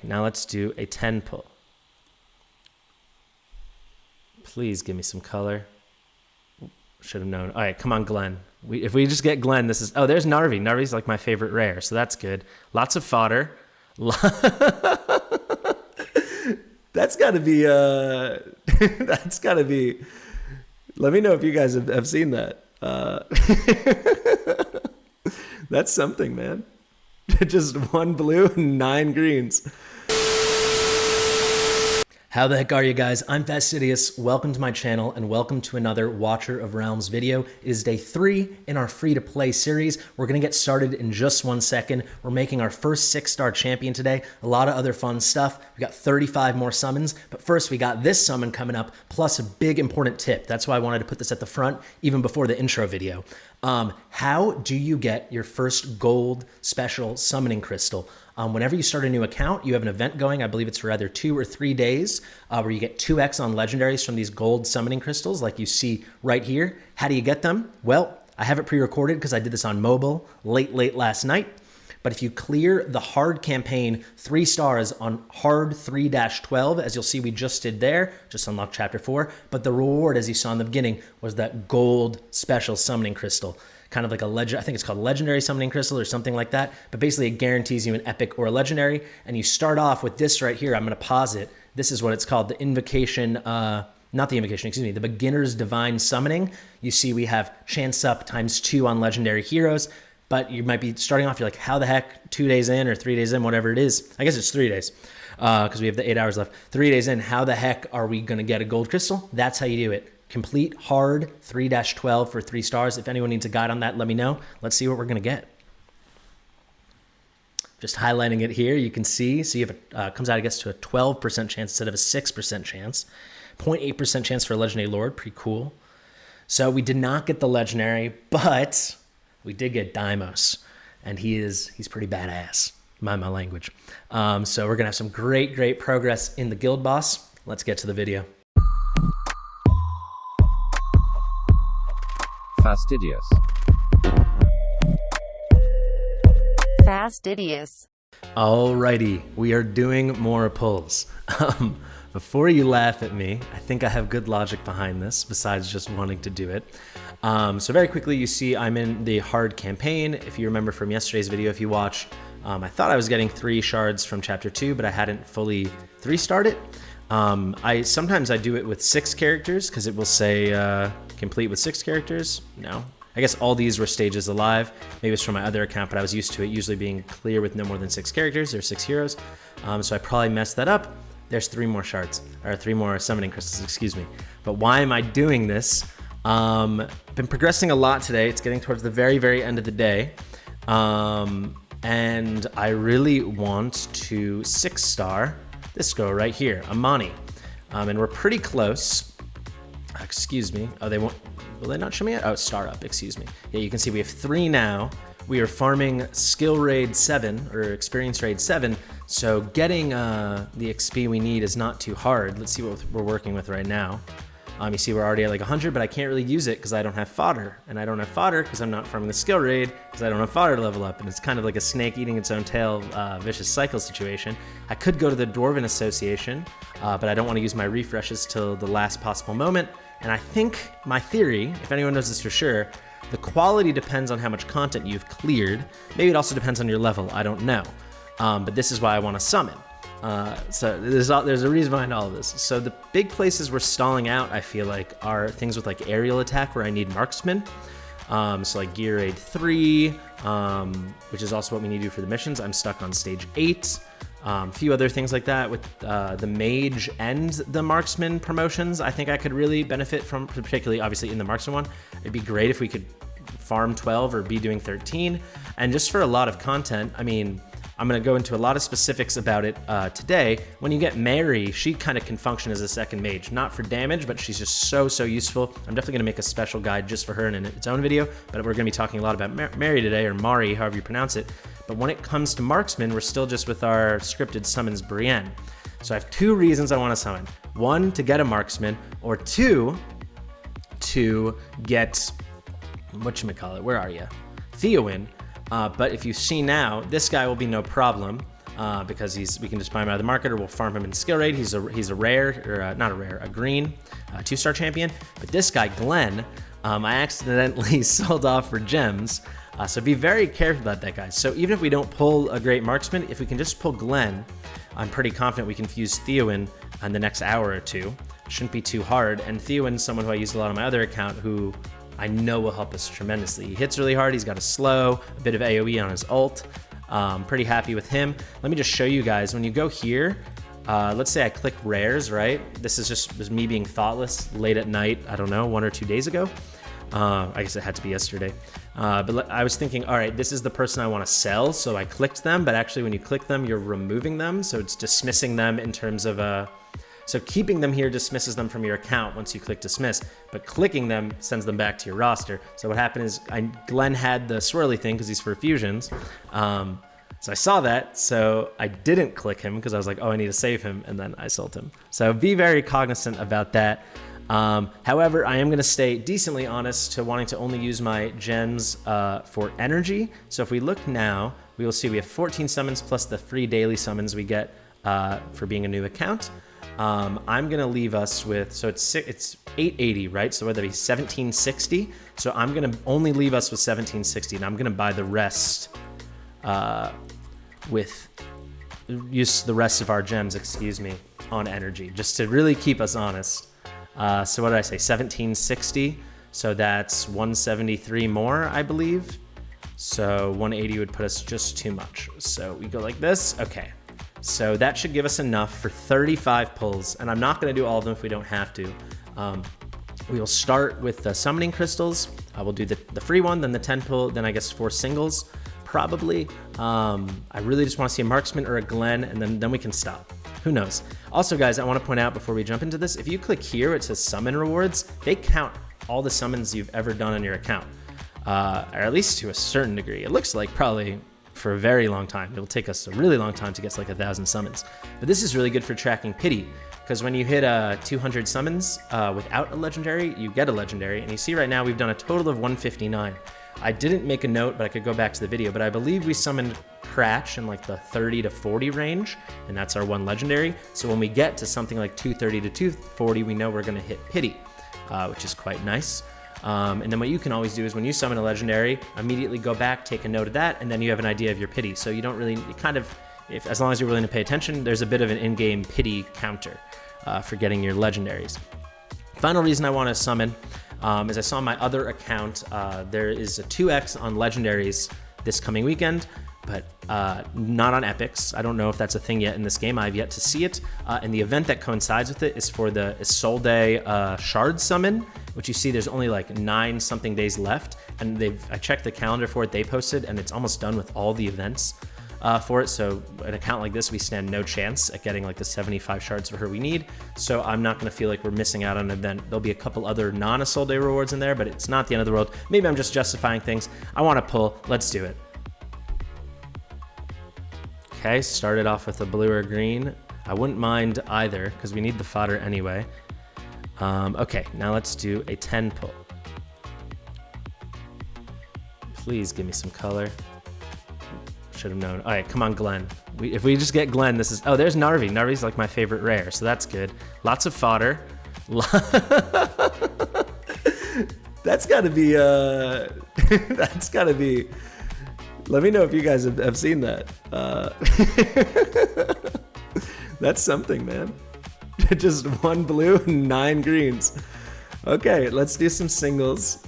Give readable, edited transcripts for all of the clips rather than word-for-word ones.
Now let's do a 10 pull. Please give me some color. Should have known. All right, come on, Glenn. If we just get Glenn, this is... Oh, there's Narvi. Narvi's like my favorite rare, so that's good. Lots of fodder. That's got to be... that's got to be... Let me know if you guys have seen that. That's something, man. Just one blue and 9 greens. How the heck are you guys? I'm Fastidious. Welcome to my channel and welcome to another Watcher of Realms video. It is day 3 in our free-to-play series. We're going to get started in just 1 second. We're making our first 6-star champion today. A lot of other fun stuff. We got 35 more summons, but first we got this summon coming up, plus a big important tip. That's why I wanted to put this at the front even before the intro video. How do you get your first gold special summoning crystal? Whenever you start a new account, you have an event going. I believe it's for either 2 or 3 days where you get 2x on legendaries from these gold summoning crystals like you see right here. How do you get them? Well, I have it pre-recorded because I did this on mobile late last night. But if you clear the hard campaign 3 stars on hard 3-12, as you'll see we just did there, just unlocked chapter 4. But the reward, as you saw in the beginning, was that gold special summoning crystal. Kind of like a legend, I think it's called legendary summoning crystal or something like that. But basically it guarantees you an epic or a legendary. And you start off with this right here. I'm going to pause it. This is what it's called, the invocation, not the invocation, excuse me, the beginner's divine summoning. You see we have chance up times 2 on legendary heroes. But you might be starting off, you're like, how the heck, 2 days in or 3 days in, whatever it is. I guess it's 3 days because we have the 8 hours left. 3 days in, how the heck are we going to get a gold crystal? That's how you do it. Complete hard 3-12 for 3 stars. If anyone needs a guide on that, let me know. Let's see what we're going to get. Just highlighting it here, you can see. So you have comes out, I guess, to a 12% chance instead of a 6% chance. 0.8% chance for a legendary lord. Pretty cool. So we did not get the legendary, but we did get Deimos, and he's pretty badass. Mind my language. So we're going to have some great progress in the guild boss. Let's get to the video. Fastidious. Fastidious. Alrighty, we are doing more pulls. Before you laugh at me, I think I have good logic behind this, besides just wanting to do it. So very quickly, you see I'm in the hard campaign. If you remember from yesterday's video, if you watch, I thought I was getting 3 shards from chapter 2, but I hadn't fully 3-starred it. Sometimes I do it with 6 characters, because it will say complete with 6 characters. No. I guess all these were stages alive. Maybe it's from my other account, but I was used to it usually being clear with no more than 6 characters or 6 heroes. So I probably messed that up. There's 3 more shards, or 3 more summoning crystals, excuse me. But why am I doing this? Been progressing a lot today. It's getting towards the very end of the day. And I really want to 6-star this girl right here, Amani. And we're pretty close. Excuse me. Oh, they won't. Will they not show me it? Oh, star up, excuse me. Yeah, you can see we have 3 now. We are farming skill raid 7 or experience raid 7. So getting the XP we need is not too hard. Let's see what we're working with right now. You see we're already at like 100, but I can't really use it because I don't have fodder. And I don't have fodder because I'm not farming the skill raid because I don't have fodder to level up. And it's kind of like a snake eating its own tail vicious cycle situation. I could go to the Dwarven Association, but I don't want to use my refreshes till the last possible moment. And I think my theory, if anyone knows this for sure, the quality depends on how much content you've cleared. Maybe it also depends on your level, I don't know. But this is why I want to summon. So there's a reason behind all of this. So the big places we're stalling out, I feel like, are things with like aerial attack where I need marksman. So like gear raid 3, which is also what we need to do for the missions. I'm stuck on stage 8. A few other things like that with the mage and the marksman promotions. I think I could really benefit from, particularly obviously in the marksman one. It'd be great if we could farm 12 or be doing 13. And just for a lot of content, I mean, I'm going to go into a lot of specifics about it today. When you get Mary, she kind of can function as a second mage. Not for damage, but she's just so useful. I'm definitely going to make a special guide just for her in its own video, but we're going to be talking a lot about Mary today, or Mari, however you pronounce it. But when it comes to marksman, we're still just with our scripted summons Brienne. So I have 2 reasons I want to summon. 1, to get a marksman, or 2, to get, whatchamacallit, where are you? Theo in. But if you see now, this guy will be no problem. because we can just buy him out of the market, or we'll farm him in skill raid. He's a rare, or not a rare, a green 2-star champion. But this guy, Glenn, I accidentally sold off for gems. So be very careful about that, guys. So even if we don't pull a great marksman, if we can just pull Glenn, I'm pretty confident we can fuse Theo in the next hour or two. Shouldn't be too hard. And Theoin's someone who I used a lot on my other account who I know will help us tremendously. He hits really hard. He's got a slow, a bit of AoE on his ult. Pretty happy with him. Let me just show you guys. When you go here, let's say I click rares, right? This is just me being thoughtless late at night, I don't know, 1 or 2 days ago. I guess it had to be yesterday. But I was thinking, all right, this is the person I want to sell. So I clicked them, but actually when you click them, you're removing them. So it's dismissing them in terms of so keeping them here dismisses them from your account once you click dismiss, but clicking them sends them back to your roster. So what happened is Glenn had the swirly thing because he's for fusions. So I saw that, so I didn't click him because I was like, oh, I need to save him, and then I sold him. So be very cognizant about that. However, I am going to stay decently honest to wanting to only use my gems for energy. So if we look now, we will see we have 14 summons plus the free daily summons we get for being a new account. I'm going to leave us with, so it's 880, right? So whether it be 1760. So I'm going to only leave us with 1760, and I'm going to buy the rest use the rest of our gems, on energy, just to really keep us honest. So what did I say? 1760. So that's 173 more, I believe. So 180 would put us just too much. So we go like this. Okay. So that should give us enough for 35 pulls. And I'm not going to do all of them if we don't have to. We will start with the summoning crystals. We'll do the free one, then the 10 pull, then I guess 4 singles, probably. I really just want to see a marksman or a Glenn, and then we can stop. Who knows? Also, guys, I want to point out before we jump into this, if you click here, it says summon rewards. They count all the summons you've ever done on your account, or at least to a certain degree. It looks like probably for a very long time. It'll take us a really long time to get to like 1,000 summons. But this is really good for tracking pity, because when you hit 200 summons without a legendary, you get a legendary. And you see right now we've done a total of 159. I didn't make a note, but I could go back to the video, but I believe we summoned Cratch in like the 30 to 40 range, and that's our one legendary. So when we get to something like 230 to 240, we know we're gonna hit pity, which is quite nice. And then what you can always do is when you summon a legendary, immediately go back, take a note of that, and then you have an idea of your pity. So you don't really, as long as you're willing to pay attention, there's a bit of an in-game pity counter for getting your legendaries. Final reason I want to summon is I saw on my other account, there is a 2x on legendaries this coming weekend, but not on epics. I don't know if that's a thing yet in this game. I've yet to see it. And the event that coincides with it is for the Isolde Shard Summon, which you see there's only like 9 something days left. And I checked the calendar for it they posted, and it's almost done with all the events for it. So an account like this, we stand no chance at getting like the 75 shards for her we need. So I'm not going to feel like we're missing out on an event. There'll be a couple other non-Isolde rewards in there, but it's not the end of the world. Maybe I'm just justifying things. I want to pull. Let's do it. Okay, started off with a blue or green. I wouldn't mind either because we need the fodder anyway. Okay, now let's do a 10 pull. Please give me some color. Should have known. All right, come on, Glenn. If we just get Glenn, this is... Oh, there's Narvi. Narvi's like my favorite rare, so that's good. Lots of fodder. That's got to be... That's got to be... Let me know if you guys have seen that. That's something, man. Just 1 blue and 9 greens. Okay, let's do some singles.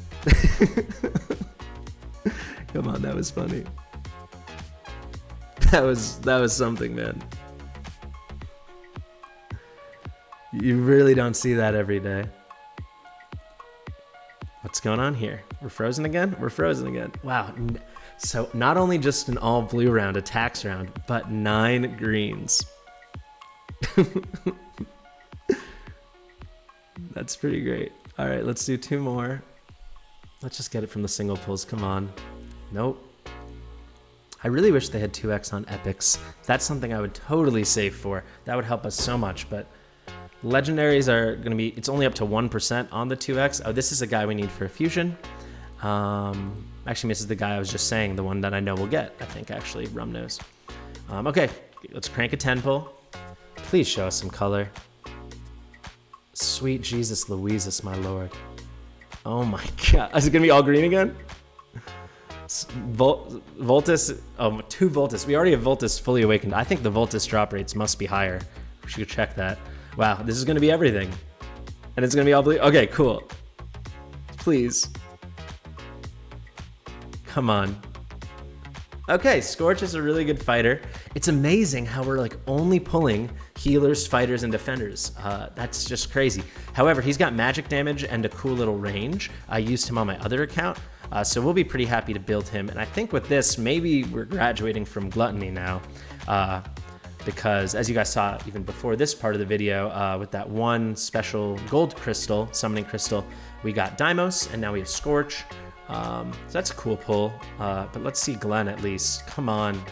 Come on, that was funny. That was something, man. You really don't see that every day. What's going on here? We're frozen again? We're frozen again. Wow. So not only just an all blue round, a tax round, but 9 greens. That's pretty great. All right, let's do 2 more. Let's just get it from the single pulls. Come on. Nope. I really wish they had 2x on epics. That's something I would totally save for. That would help us so much, but legendaries are going to be, it's only up to 1% on the 2x. Oh, this is a guy we need for a fusion. Actually, this is the guy I was just saying, the one that I know we'll get, I think, actually, Rum knows. Okay, let's crank a 10 pull. Please show us some color. Sweet Jesus Louises, my Lord. Oh my God. Is it going to be all green again? Voltus. Oh, 2 Voltus. We already have Voltus fully awakened. I think the Voltus drop rates must be higher. We should check that. Wow, this is going to be everything. And it's going to be all blue. Okay, cool. Please. Come on. Okay, Scorch is a really good fighter. It's amazing how we're like only pulling healers, fighters, and defenders. That's just crazy. However, he's got magic damage and a cool little range. I used him on my other account, so we'll be pretty happy to build him. And I think with this, maybe we're graduating from Gluttony now, because as you guys saw even before this part of the video, with that one special gold crystal, summoning crystal, we got Deimos, and now we have Scorch. So that's a cool pull, but let's see Glenn at least. Come on.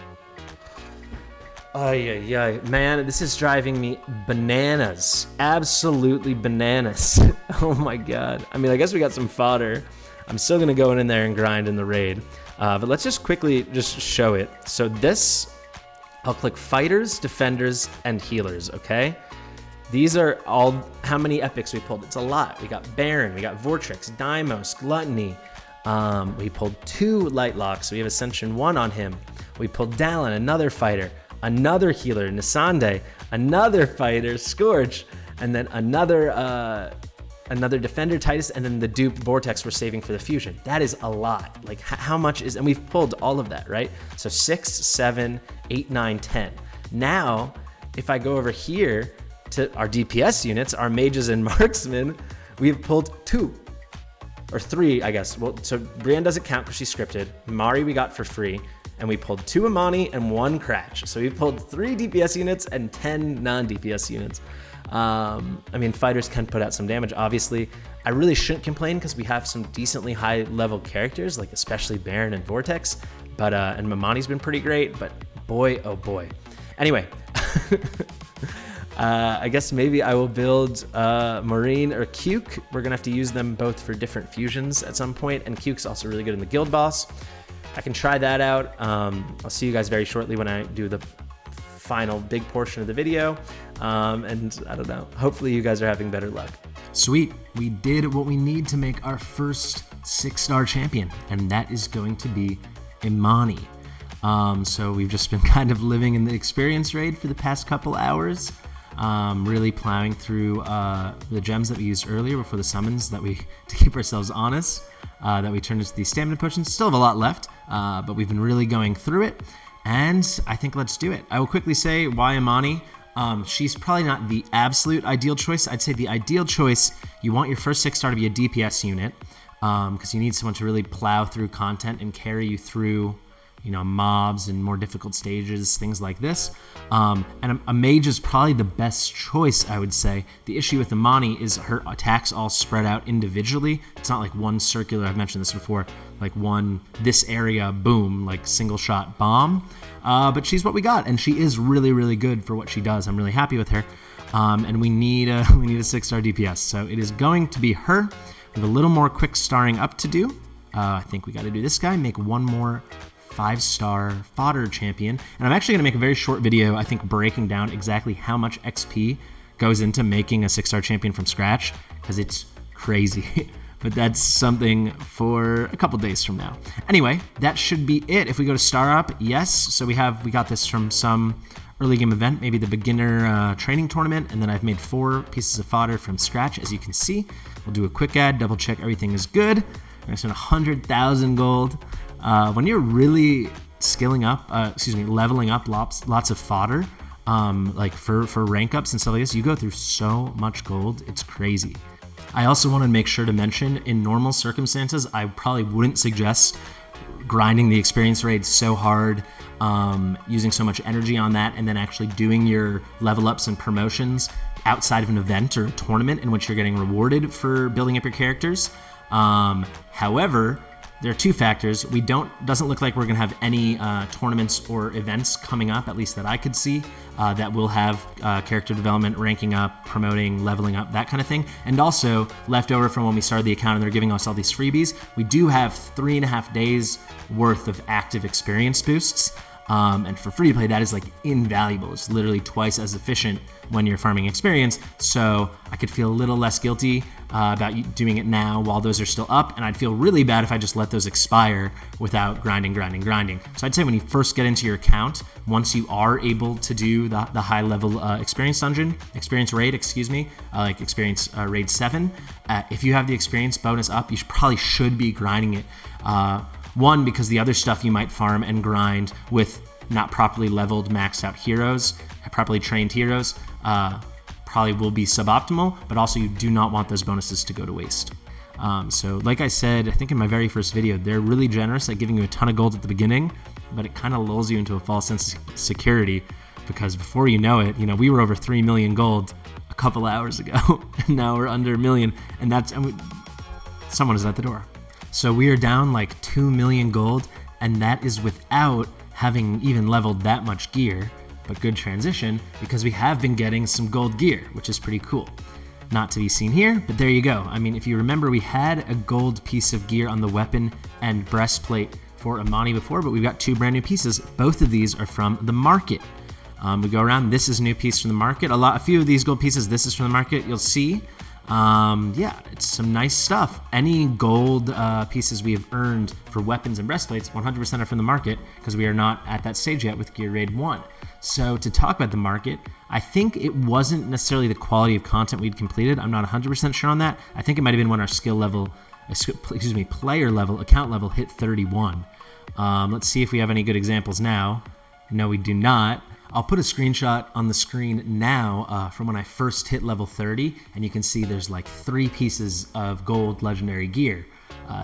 Ay, man, this is driving me bananas. Absolutely bananas. Oh my God. I mean, I guess we got some fodder. I'm still gonna go in there and grind in the raid, but let's just quickly just show it. So this, I'll click fighters, defenders, and healers, okay? These are all how many epics we pulled. It's a lot. We got Baron, we got Vortrix, Deimos, Gluttony. We pulled 2 light locks. We have Ascension 1 on him. We pulled Dallin, another fighter, another healer, Nisande, another fighter, Scourge, and then another defender, Titus, and then the dupe Vortex we're saving for the fusion. That is a lot. Like how much is, and we've pulled all of that, right? So 6, 7, 8, 9, 10. Now, if I go over here to our DPS units, our mages and marksmen, we've pulled 2. Or 3, I guess. Well, so Brienne doesn't count because she's scripted. Mari we got for free. And we pulled 2 Amani and 1 Cratch. So we pulled 3 DPS units and 10 non-DPS units. I mean, fighters can put out some damage, obviously. I really shouldn't complain because we have some decently high-level characters, like especially Baron and Vortex. But and Mamani's been pretty great, but boy, oh boy. Anyway. I guess maybe I will build Marine or Cuke. We're gonna have to use them both for different fusions at some point, and Cuke's also really good in the guild boss. I can try that out. I'll see you guys very shortly when I do the final big portion of the video, and I don't know, hopefully you guys are having better luck. Sweet, we did what we need to make our first 6-star champion, and that is going to be Imani. So we've just been kind of living in the experience raid for the past couple hours. Really plowing through the gems that we used earlier before the summons to keep ourselves honest, that we turned into these stamina potions. Still have a lot left, but we've been really going through it, and I think let's do it. I will quickly say why Imani. She's probably not the absolute ideal choice. I'd say the ideal choice, you want your first 6-star to be a DPS unit, because you need someone to really plow through content and carry you through, you know, mobs and more difficult stages, things like this. And a mage is probably the best choice, I would say. The issue with Imani is her attacks all spread out individually. It's not like one circular, I've mentioned this before, like one, this area, boom, like single shot bomb. But she's what we got, and she is really, really good for what she does. I'm really happy with her. And we need a 6-star DPS. So it is going to be her. We have a little more quick starring up to do. I think we got to do this guy, make one more 5-star fodder champion, and I'm actually going to make a very short video, I think, breaking down exactly how much XP goes into making a 6-star champion from scratch, because it's crazy. But that's something for a couple days from now. Anyway, that should be it. If we go to star up, yes, so we got this from some early game event, maybe the beginner training tournament, and then I've made 4 pieces of fodder from scratch, as you can see. We'll do a quick ad, double check everything is good. I spent 100,000 gold. When you're really leveling up lots of fodder, like for rank ups and stuff like this, you go through so much gold, it's crazy. I also want to make sure to mention, in normal circumstances, I probably wouldn't suggest grinding the experience raid so hard, using so much energy on that, and then actually doing your level ups and promotions outside of an event or a tournament in which you're getting rewarded for building up your characters. However, there are 2 factors. Doesn't look like we're gonna have any tournaments or events coming up, at least that I could see, that will have character development, ranking up, promoting, leveling up, that kind of thing. And also, left over from when we started the account and they're giving us all these freebies, we do have 3.5 days worth of active experience boosts. And for free to play, that is like invaluable. It's literally twice as efficient when you're farming experience. So I could feel a little less guilty about doing it now while those are still up. And I'd feel really bad if I just let those expire without grinding. So I'd say when you first get into your account, once you are able to do the high level experience raid, like experience raid 7, if you have the experience bonus up, you probably should be grinding it. One, because the other stuff you might farm and grind with not properly leveled, maxed out heroes, properly trained heroes, probably will be suboptimal, but also you do not want those bonuses to go to waste. So like I said, I think in my very first video, they're really generous at giving you a ton of gold at the beginning, but it kind of lulls you into a false sense of security, because before you know it, we were over 3 million gold a couple hours ago, and now we're under a million, and someone is at the door. So we are down like 2 million gold, and that is without having even leveled that much gear. But good transition, because we have been getting some gold gear, which is pretty cool. Not to be seen here, but there you go. I mean, if you remember, we had a gold piece of gear on the weapon and breastplate for Amani before, but we've got 2 brand new pieces. Both of these are from the market. We go around, this is a new piece from the market. A few of these gold pieces, this is from the market, you'll see. Yeah, it's some nice stuff. Any gold pieces we have earned for weapons and breastplates, 100% are from the market, because we are not at that stage yet with Gear Raid 1. So to talk about the market, I think it wasn't necessarily the quality of content we'd completed. I'm not 100% sure on that. I think it might have been when our player level, account level hit 31. Let's see if we have any good examples now. No, we do not. I'll put a screenshot on the screen now from when I first hit level 30, and you can see there's like 3 pieces of gold legendary gear.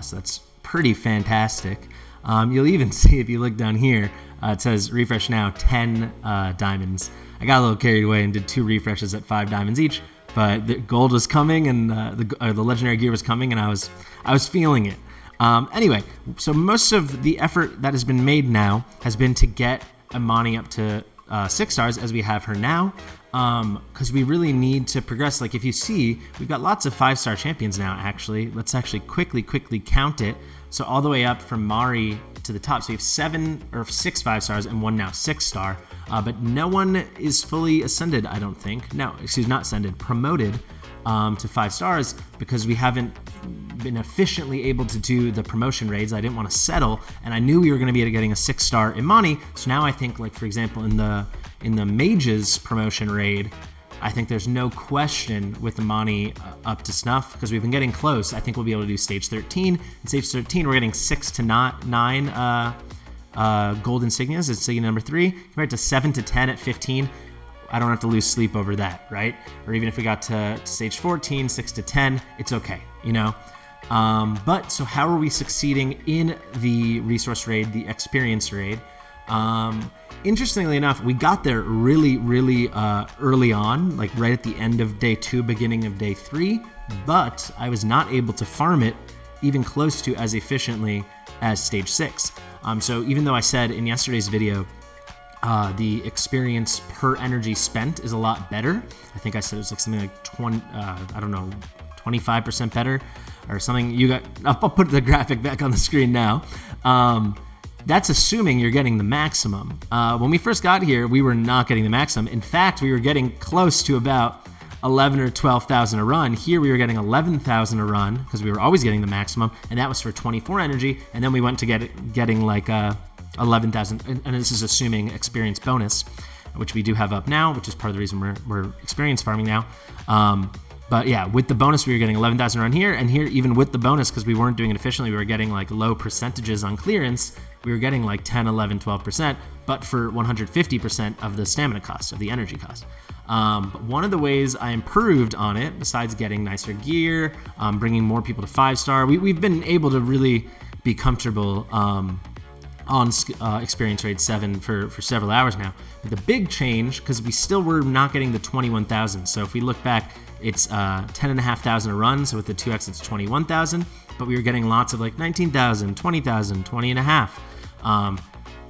So that's pretty fantastic. You'll even see, if you look down here, it says refresh now, 10 diamonds. I got a little carried away and did 2 refreshes at 5 diamonds each, but the gold was coming, and the legendary gear was coming, and I was feeling it. Anyway, so most of the effort that has been made now has been to get Amani up to 6 stars as we have her now, because we really need to progress. Like if you see, we've got lots of 5-star champions now. Actually, let's actually quickly count it. So all the way up from Mari to the top. So you have 6 5 stars and 1 now 6-star, but no one is fully ascended, I don't think. No, excuse, not ascended, promoted to 5 stars, because we haven't been efficiently able to do the promotion raids. I didn't want to settle, and I knew we were going to be getting a 6-star Imani. So now I think, like for example, in the mages promotion raid, I think there's no question with Imani up to snuff, because we've been getting close. I think we'll be able to do stage 13. In stage 13, we're getting 6 to 9 gold insignias. It's insignia number 3, compared to 7 to 10 at 15. I don't have to lose sleep over that, right? Or even if we got to stage 14, 6 to 10, it's okay, But so how are we succeeding in the resource raid, the experience raid? Interestingly enough, we got there really early on, like right at the end of day 2, beginning of day 3, but I was not able to farm it even close to as efficiently as stage 6. So even though I said in yesterday's video, the experience per energy spent is a lot better. I think I said it was like something like 25% better or something. I'll put the graphic back on the screen now. That's assuming you're getting the maximum. When we first got here, we were not getting the maximum. In fact, we were getting close to about 11 or 12,000 a run. Here we were getting 11,000 a run, because we were always getting the maximum, and that was for 24 energy. And then we went to getting like 11,000, and this is assuming experience bonus, which we do have up now, which is part of the reason we're experience farming now. But yeah, with the bonus, we were getting 11,000 around here, and here, even with the bonus, because we weren't doing it efficiently, we were getting like low percentages on clearance. We were getting like 10, 11, 12%, but for 150% of the stamina cost, of the energy cost. But one of the ways I improved on it, besides getting nicer gear, bringing more people to 5-star, we've been able to really be comfortable on experience raid 7 for several hours now. But the big change, because we still were not getting the 21,000. So if we look back, it's 10,500 a run. So with the 2x, it's 21,000. But we were getting lots of like 19,000, 20,000, 20.5.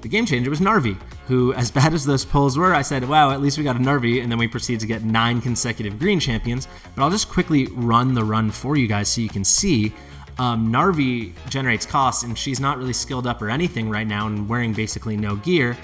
The game changer was Narvi, who, as bad as those polls were, I said, wow, at least we got a Narvi, and then we proceeded to get 9 consecutive green champions. But I'll just quickly run the run for you guys so you can see. Narvi generates costs, and she's not really skilled up or anything right now and wearing basically no gear.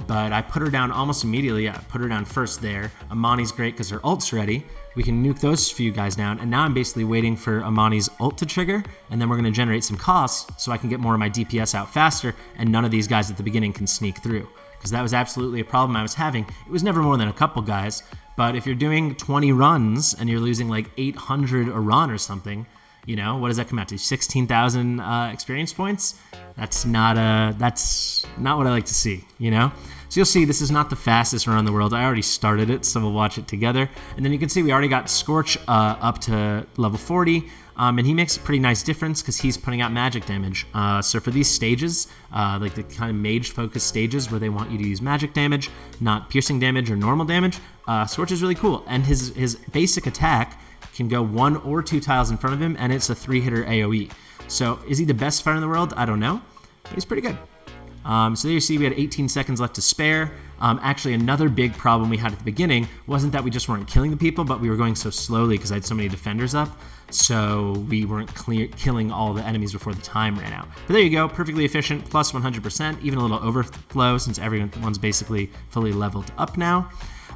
but I put her down almost immediately. Yeah, I put her down first there. Amani's great because her ult's ready. We can nuke those few guys down, and now I'm basically waiting for Amani's ult to trigger, and then we're going to generate some costs so I can get more of my DPS out faster, and none of these guys at the beginning can sneak through, because that was absolutely a problem I was having. It was never more than a couple guys, but if you're doing 20 runs and you're losing like 800 a run or something, you know, what does that come out to? 16,000 experience points? That's not what I like to see, you know? So you'll see this is not the fastest run in the world. I already started it, so we'll watch it together. And then you can see we already got Scorch up to level 40, and he makes a pretty nice difference because he's putting out magic damage. So for these stages, like the kind of mage-focused stages where they want you to use magic damage, not piercing damage or normal damage, Scorch is really cool. And his basic attack can go 1 or 2 tiles in front of him, and it's a 3-hitter AoE. So is he the best fighter in the world? I don't know, but he's pretty good. So there you see we had 18 seconds left to spare. Actually, another big problem we had at the beginning wasn't that we just weren't killing the people, but we were going so slowly because I had so many defenders up, so we weren't killing all the enemies before the time ran out. But there you go, perfectly efficient, plus 100%, even a little overflow since everyone's basically fully leveled up now.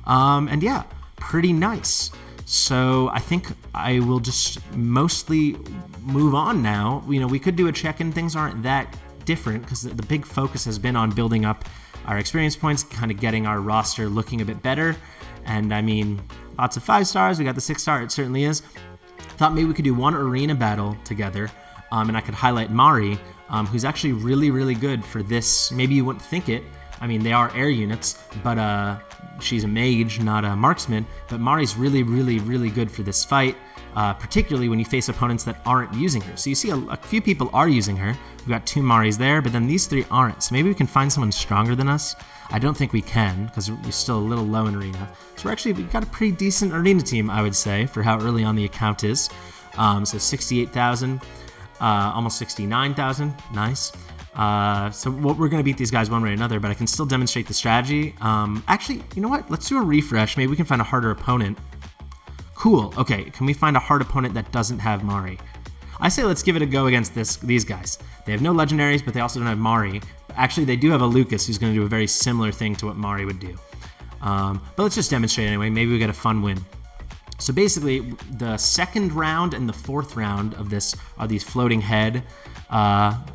And yeah, pretty nice. So I think I will just mostly move on now. You know, we could do a check-in. Things aren't that different because the big focus has been on building up our experience points, kind of getting our roster looking a bit better. And I mean, lots of 5 stars. We got the 6-star. It certainly is. Thought maybe we could do one arena battle together, and I could highlight Mari, who's actually really, really good for this. Maybe you wouldn't think it. I mean, they are air units, but she's a mage, not a marksman. But Mari's really, really, really good for this fight, particularly when you face opponents that aren't using her. So you see a few people are using her. We've got 2 Maris there, but then these 3 aren't. So maybe we can find someone stronger than us. I don't think we can, because we're still a little low in arena. So we've got a pretty decent arena team, I would say, for how early on the account is. So 68,000, almost 69,000, nice. So we're going to beat these guys one way or another, but I can still demonstrate the strategy. Actually, you know what? Let's do a refresh. Maybe we can find a harder opponent. Cool. Okay, can we find a hard opponent that doesn't have Mari? I say let's give it a go against these guys. They have no legendaries, but they also don't have Mari. Actually, they do have a Lucas who's going to do a very similar thing to what Mari would do. But let's just demonstrate anyway. Maybe we get a fun win. So basically, the second round and the 4th round of this are these floating head,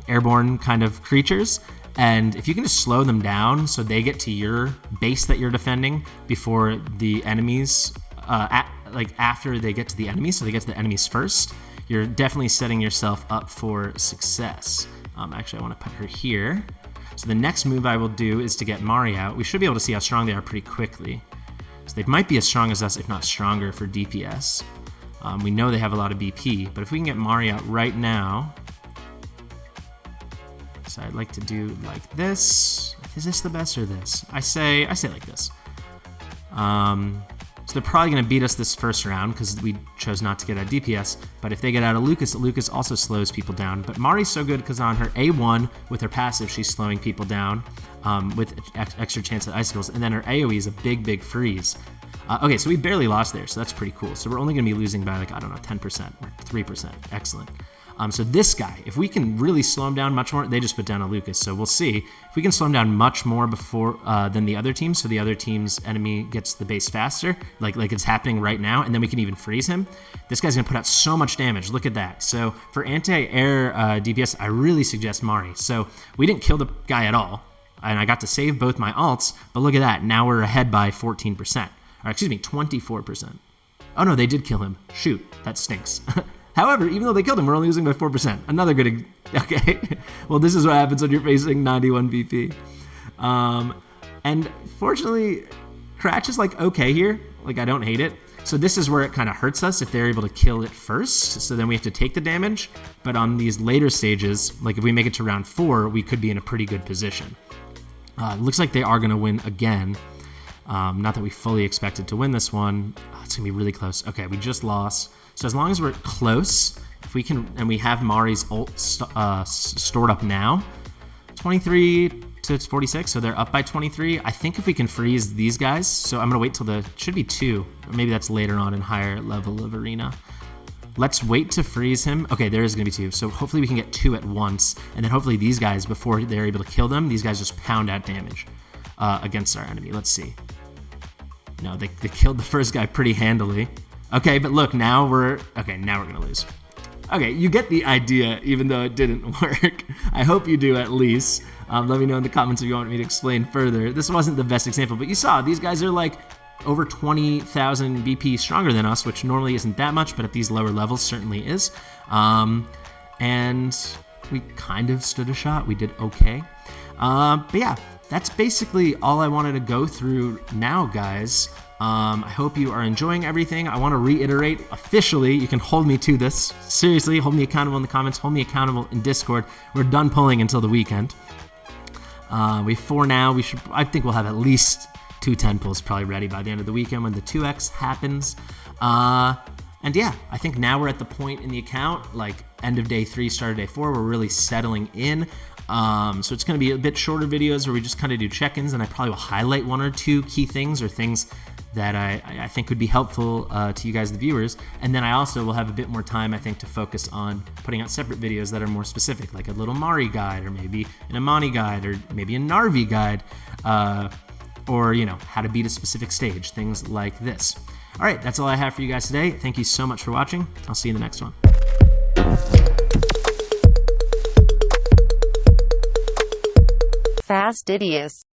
airborne kind of creatures. And if you can just slow them down so they get to your base that you're defending before the enemies, after they get to the enemies, so they get to the enemies first, you're definitely setting yourself up for success. Actually, I want to put her here. So the next move I will do is to get Mari out. We should be able to see how strong they are pretty quickly. So they might be as strong as us, if not stronger, for DPS. We know they have a lot of BP, but if we can get Mari out right now... So I'd like to do like this. Is this the best or this? I say like this. So they're probably going to beat us this first round because we chose not to get out DPS. But if they get out of Lucas, Lucas also slows people down. But Mari's so good because on her A1 with her passive, she's slowing people down with extra chance at icicles. And then her AoE is a big, big freeze. Okay, so we barely lost there, so that's pretty cool. So we're only going to be losing by, like, I don't know, 10% or 3%. Excellent. So this guy, if we can really slow him down much more, they just put down a Lucas. So we'll see if we can slow him down much more before than the other team. So the other team's enemy gets the base faster, like it's happening right now, and then we can even freeze him. This guy's gonna put out so much damage. Look at that. So for anti-air DPS, I really suggest Mari. So we didn't kill the guy at all, and I got to save both my alts. But look at that. Now we're ahead by 14%, or excuse me, 24%. Oh no, they did kill him. Shoot, that stinks. However, even though they killed him, we're only losing by 4%. Another good... Okay. Well, this is what happens when you're facing 91 BP. And fortunately, Cratch is like okay here. Like, I don't hate it. So this is where it kind of hurts us if they're able to kill it first. So then we have to take the damage. But on these later stages, like if we make it to round 4, we could be in a pretty good position. Looks like they are going to win again. Not that we fully expected to win this one. It's going to be really close. Okay, we just lost. So as long as we're close, if we can, and we have Mari's ult stored up now, 23 to 46, so they're up by 23. I think if we can freeze these guys, so I'm gonna wait till should be 2, or maybe that's later on in higher level of arena. Let's wait to freeze him. Okay, there is gonna be 2, so hopefully we can get 2 at once, and then hopefully these guys, before they're able to kill them, these guys just pound out damage. against our enemy. Let's see. No, they killed the first guy pretty handily. Okay, but look, now we're gonna lose. Okay, you get the idea, even though it didn't work. I hope you do at least. Let me know in the comments if you want me to explain further. This wasn't the best example, but you saw these guys are like over 20,000 BP stronger than us, which normally isn't that much, but at these lower levels certainly is. And we kind of stood a shot. We did okay. But yeah, that's basically all I wanted to go through now, guys. I hope you are enjoying everything. I want to reiterate officially, you can hold me to this. Seriously, hold me accountable in the comments, hold me accountable in Discord. We're done pulling until the weekend. For now, I think we'll have at least 2 10 pulls probably ready by the end of the weekend when the 2x happens. And yeah, I think now we're at the point in the account, like end of day 3, start of day 4, we're really settling in. So it's going to be a bit shorter videos where we just kind of do check-ins, and I probably will highlight 1 or 2 key things or things that I think would be helpful to you guys, the viewers. And then I also will have a bit more time, I think, to focus on putting out separate videos that are more specific, like a little Mari guide, or maybe an Amani guide, or maybe a Narvi guide, or, you know, how to beat a specific stage, things like this. All right, that's all I have for you guys today. Thank you so much for watching. I'll see you in the next one. Fastidious.